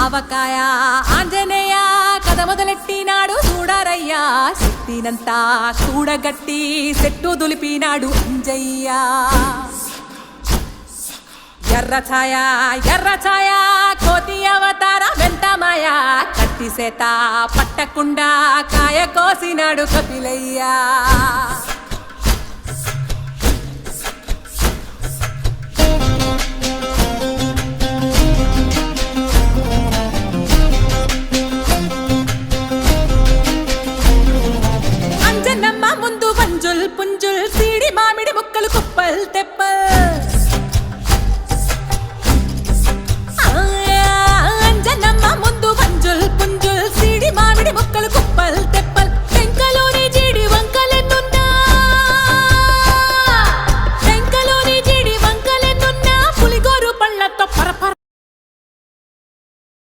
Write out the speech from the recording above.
ఆవకాయ ఆంజనేయ కథ మొదలెట్టినాడు చూడరయ్యా శక్తినంతా కూడగట్టి చెట్టు దులిపినాడు అంజయ్య ఎర్ర ఛాయ కోతి అవతార వెంటమాయ కత్తి సేత పట్టకుండా కాయ కోసినాడు కపిలయ్య